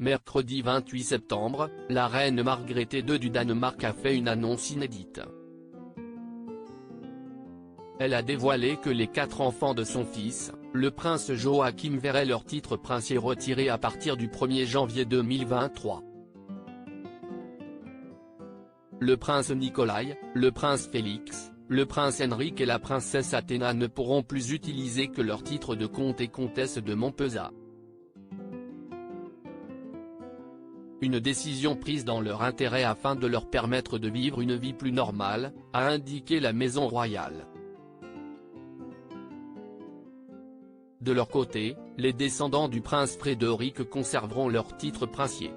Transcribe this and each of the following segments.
Mercredi 28 septembre, la reine Margrethe II du Danemark a fait une annonce inédite. Elle a dévoilé que les 4 enfants de son fils, le prince Joachim, verraient leur titre princier retiré à partir du 1er janvier 2023. Le prince Nikolai, le prince Félix, le prince Henrik et la princesse Athéna ne pourront plus utiliser que leur titre de comte et comtesse de Montpezat. Une décision prise dans leur intérêt afin de leur permettre de vivre une vie plus normale, a indiqué la maison royale. De leur côté, les descendants du prince Frédéric conserveront leur titre princier.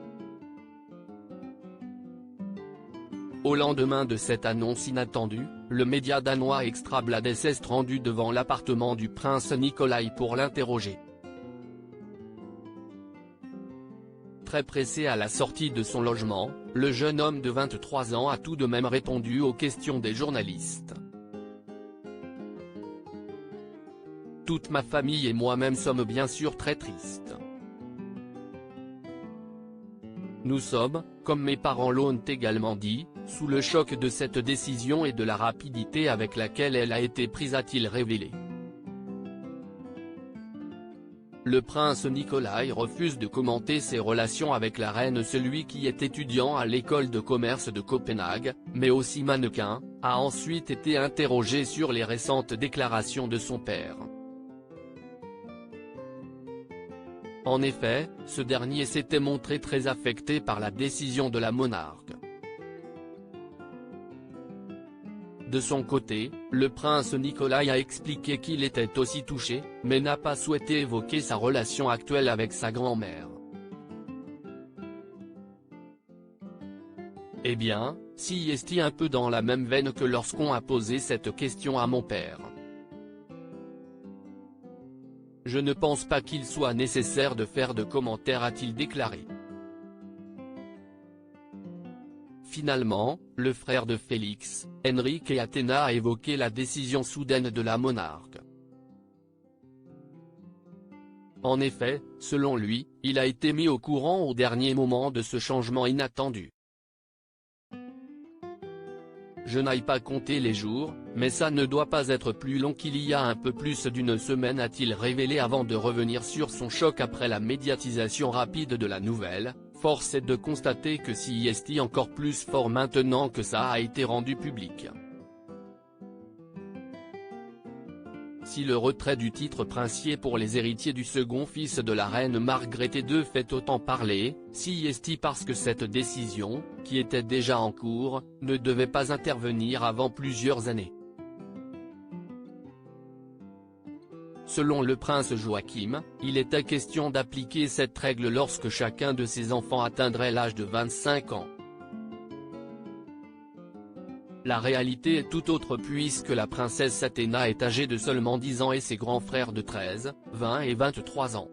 Au lendemain de cette annonce inattendue, le média danois Ekstrabladet s'est rendu devant l'appartement du prince Nikolai pour l'interroger. Très pressé à la sortie de son logement, le jeune homme de 23 ans a tout de même répondu aux questions des journalistes. Toute ma famille et moi-même sommes bien sûr très tristes. Nous sommes, comme mes parents l'ont également dit, sous le choc de cette décision et de la rapidité avec laquelle elle a été prise, a-t-il révélé. Le prince Nikolai refuse de commenter ses relations avec la reine. Celui qui est étudiant à l'école de commerce de Copenhague, mais aussi mannequin, a ensuite été interrogé sur les récentes déclarations de son père. En effet, ce dernier s'était montré très affecté par la décision de la monarque. De son côté, le prince Nikolai a expliqué qu'il était aussi touché, mais n'a pas souhaité évoquer sa relation actuelle avec sa grand-mère. Eh bien, si est un peu dans la même veine que lorsqu'on a posé cette question à mon père. Je ne pense pas qu'il soit nécessaire de faire de commentaires, a-t-il déclaré. Finalement, le frère de Félix, Henrik et Athéna, a évoqué la décision soudaine de la monarque. En effet, selon lui, il a été mis au courant au dernier moment de ce changement inattendu. Je n'aille pas compter les jours, mais ça ne doit pas être plus long qu'il y a un peu plus d'une semaine, a-t-il révélé avant de revenir sur son choc après la médiatisation rapide de la nouvelle. Force est de constater que si est encore plus fort maintenant que ça a été rendu public. Si le retrait du titre princier pour les héritiers du second fils de la reine Margrethe II fait autant parler, si est parce que cette décision, qui était déjà en cours, ne devait pas intervenir avant plusieurs années. Selon le prince Joachim, il était question d'appliquer cette règle lorsque chacun de ses enfants atteindrait l'âge de 25 ans. La réalité est tout autre puisque la princesse Athéna est âgée de seulement 10 ans et ses grands frères de 13, 20 et 23 ans.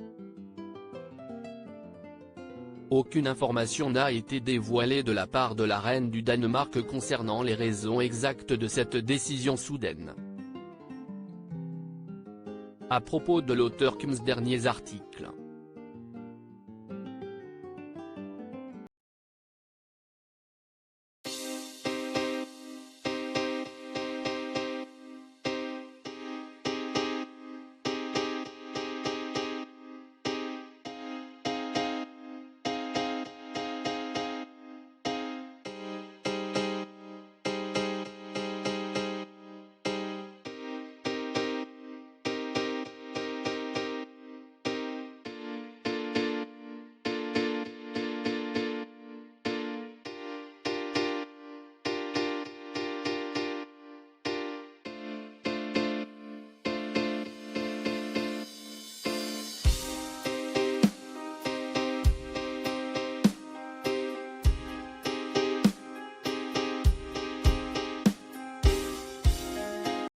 Aucune information n'a été dévoilée de la part de la reine du Danemark concernant les raisons exactes de cette décision soudaine. À propos de l'auteur de ces derniers articles.